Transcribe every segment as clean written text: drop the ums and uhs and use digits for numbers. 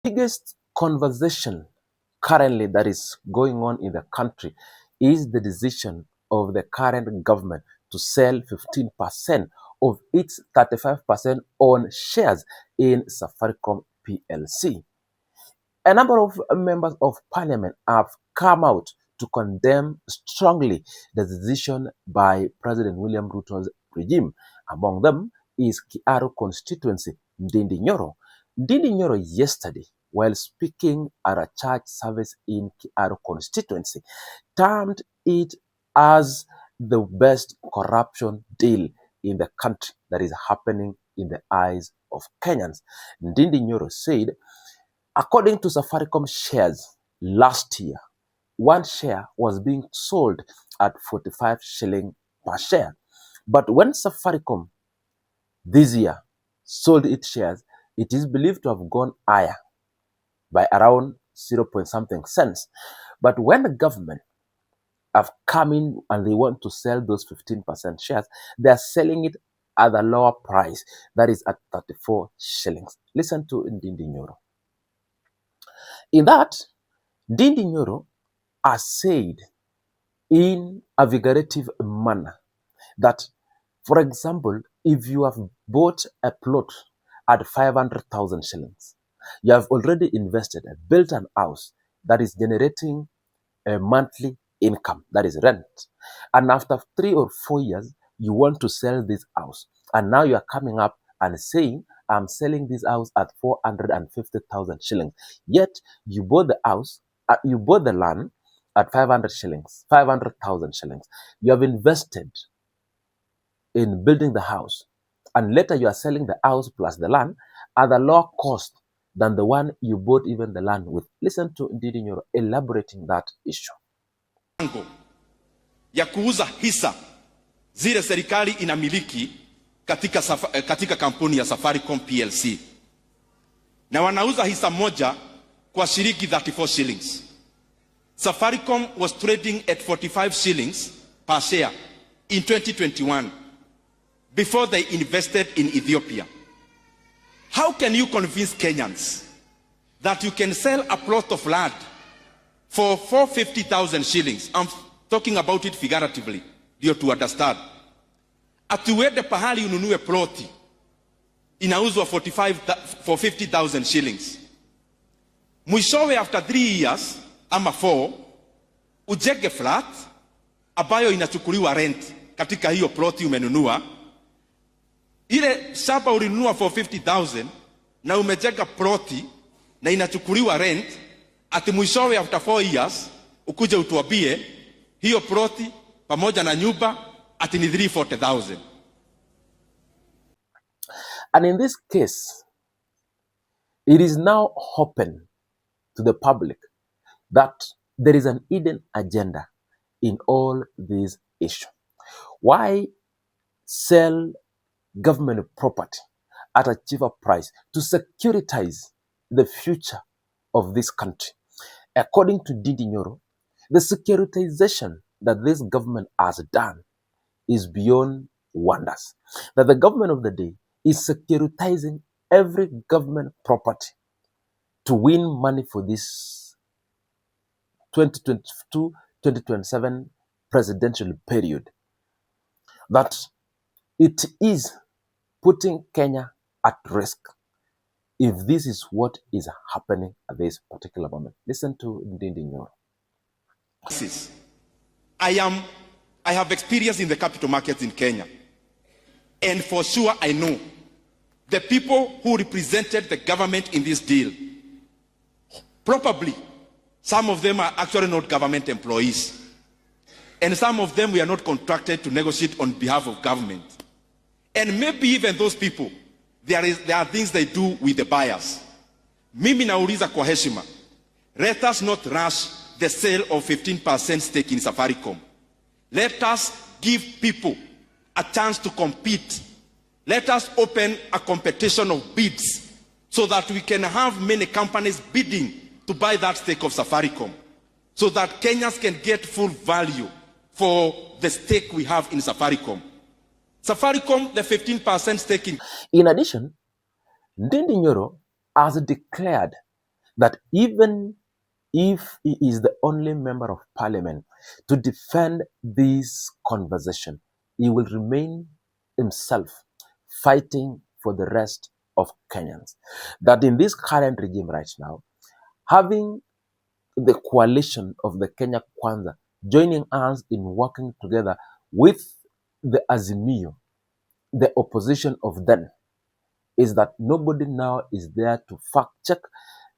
biggest conversation currently that is going on in the country is the decision of the current government to sell 15% of its 35% owned shares in Safaricom PLC. A number of members of parliament have come out to condemn strongly the decision by President William Ruto's regime. Among them is Kiaru constituency, Ndindi NYORO. Ndindi NYORO yesterday, while speaking at a church service in Kiaru constituency, termed it as the best corruption deal in the country that is happening in the eyes of Kenyans. Ndindi NYORO said, according to Safaricom shares last year, one share was being sold at 45 shillings per share. But when Safaricom this year sold its shares, it is believed to have gone higher by around 0.something cents. But when the government have come in and they want to sell those 15% shares, they are selling it at a lower price, that is at 34 shillings. Listen to Ndindi NYORO. In that, Ndindi NYORO has said in a figurative manner that, for example, if you have bought a plot at 500,000 shillings, you have already invested, built an house that is generating a monthly income, that is rent. And after 3 or 4 years, you want to sell this house. And now you are coming up and saying, I'm selling this house at 450,000 shillings. Yet you bought the house, you bought the land at 500,000 shillings. You have invested in building the house, and later you are selling the house plus the land at a lower cost than the one you bought even the land with. Listen to Ndindi NYORO elaborating that issue. Ya kuuza hisa zile serikali inamiliki katika kampuni ya Safaricom PLC, na wanauza hisa moja kwa shilingi 34 shillings. Safaricom was trading at 45 shillings per share in 2021 before they invested in Ethiopia. How can you convince Kenyans that you can sell a plot of land for 450,000 shillings? I'm talking about it figuratively, to understand. Atuende pahali ununue ploti inauzwa for 50,000 shillings. Mwishowe after 3 years ama 4 ujenge flat ambayo inachukuliwa rent katika hiyo ploti umenunua. Ile shamba ulinunua for 50,000 na umejenga ploti na inachukuliwa rent, ati mwishowe after 4 years ukuje utuambie hiyo ploti pamoja na nyumba ati ni 340,000. And in this case, it is now open to the public that there is an hidden agenda in all these issues. Why sell government property at a cheaper price to securitize the future of this country? According to Ndindi NYORO, the securitization that this government has done is beyond wonders. That the government of the day is securitizing every government property to win money for this 2022-2027 presidential period. That it is putting Kenya at risk if this is what is happening at this particular moment. Listen to Ndindi NYORO. I have experience in the capital markets in Kenya, and for sure I know the people who represented the government in this deal. Probably some of them are actually not government employees, and some of them we are not contracted to negotiate on behalf of government. And maybe even those people, there are things they do with the buyers. Mimi nauliza kwa heshima, let us not rush the sale of 15% stake in Safaricom. Let us give people a chance to compete. Let us open a competition of bids so that we can have many companies bidding to buy that stake of Safaricom, so that Kenyans can get full value for the stake we have in Safaricom. Safaricom, the 15% stake in... In addition, Ndindi NYORO has declared that even if he is the only member of parliament to defend this conversation, he will remain himself fighting for the rest of Kenyans. That in this current regime right now, having the coalition of the Kenya Kwanza joining hands in working together with the Azimio, the opposition of then, is that nobody now is there to fact check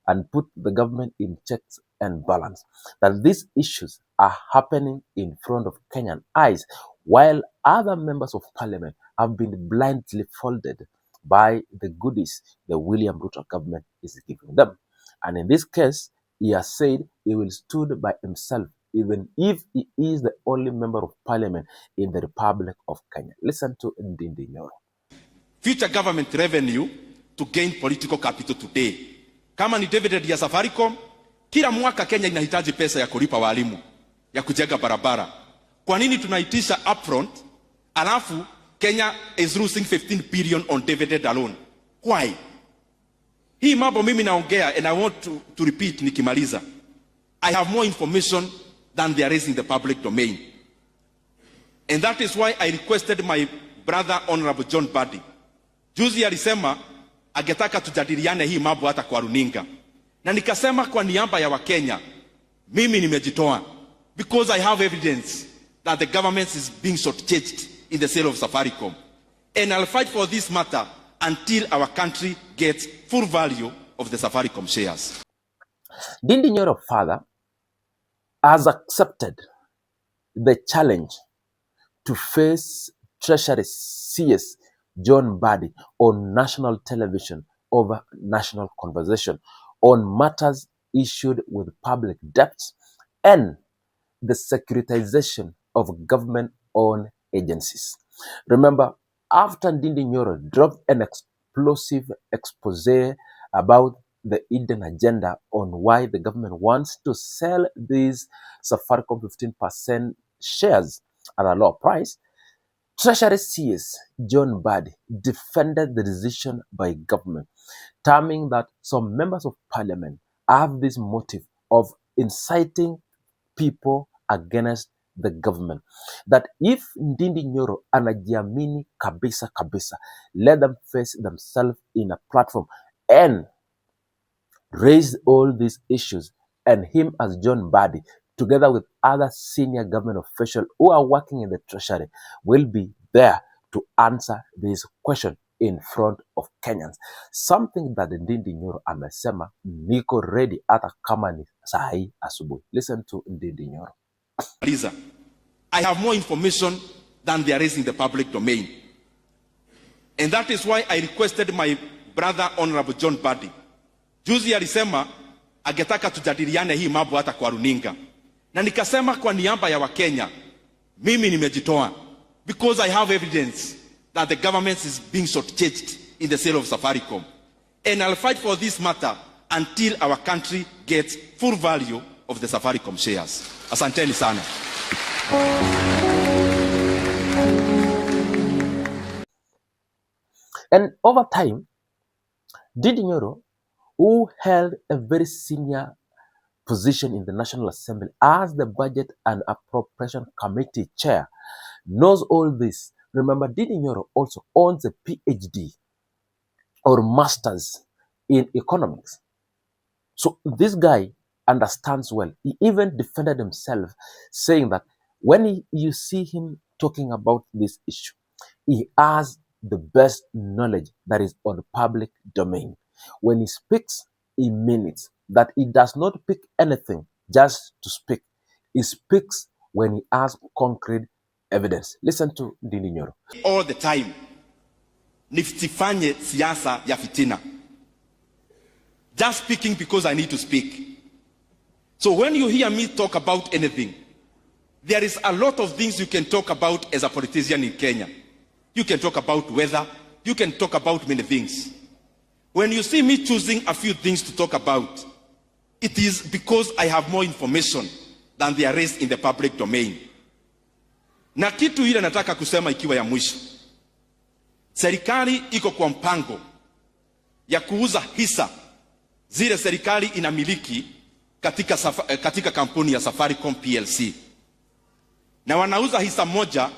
and put the government in checks and balance. That these issues are happening in front of Kenyan eyes, while other members of parliament have been blindly folded by the goodies the William Ruto government is giving them. And in this case, he has said he will stand by himself, even if he is the only member of parliament in the Republic of Kenya. Listen to Ndindi NYORO. Future government revenue to gain political capital today. Kama ni dividend ya Safaricom, kila mwaka Kenya inahitaji pesa ya kulipa walimu, ya kujenga barabara. Kwa nini tunaitisha upfront, alafu Kenya is losing 15 billion on dividend alone? Why? Hii mambo mimi naongea, and I want to repeat nikimaliza. I have more information than there is in the public domain. And that is why I requested my brother Honorable John Mbadi. Juzi alisema angetaka tujadiliane hii mambo hata kwa runinga. Na nikasema kwa niaba ya Wakenya, mimi nimejitoa, because I have evidence that the government is being shortchanged in the sale of Safaricom. And I'll fight for this matter until our country gets full value of the Safaricom shares. Ndindi NYORO father has accepted the challenge to face Treasury CS John Mbadi on national television over national conversation on matters issued with public debts and the securitization of government-owned agencies. Remember, after Ndindi NYORO dropped an explosive expose about the hidden agenda on why the government wants to sell these Safaricom 15% shares at a low price, Treasury CS John Mbadi defended the decision by government, terming that some members of parliament have this motive of inciting people against the government. That if Ndindi NYORO anajiamini kabisa, let them face themselves in a platform and raise all these issues, and him as John Mbadi, together with other senior government officials who are working in the treasury, will be there to answer this question in front of Kenyans. Something that Ndindi NYORO amesema, niko ready hata kama ni saa hii asubuhi. Listen to Ndindi NYORO. Lisa, I have more information than there is in the public domain. And that is why I requested my brother Honorable John Mbadi. Juzi alisema angetaka tujadiliane hii mambo hata kwa runinga. Na nikasema kwa niaba ya Wakenya, mimi nimejitoa, because I have evidence that the government is being shortchanged in the sale of Safaricom. And I'll fight for this matter until our country gets full value of the Safaricom shares. Asanteni sana. And over time, Ndindi NYORO, who held a very senior position in the National Assembly as the Budget and Appropriation Committee chair, knows all this. Remember, Ndindi NYORO also owns a PhD or master's in economics. So this guy understands well. He even defended himself, saying that when you see him talking about this issue, he has the best knowledge that is on the public domain. When he speaks, he means that he does not pick anything just to speak. He speaks when he has concrete evidence. Listen to Ndindi NYORO. All the time, nisifanye siasa ya fitina. Just speaking because I need to speak. So when you hear me talk about anything, there is a lot of things you can talk about as a politician in Kenya. You can talk about weather. You can talk about many things. When you see me choosing a few things to talk about, it is because I have more information than there is in the public domain. Na kitu ile nataka kusema ikiwa ya mwisho. Serikali iko kwa mpango ya kuuza hisa zile serikali inamiliki katika kampuni ya Safaricom PLC, na wanauza hisa moja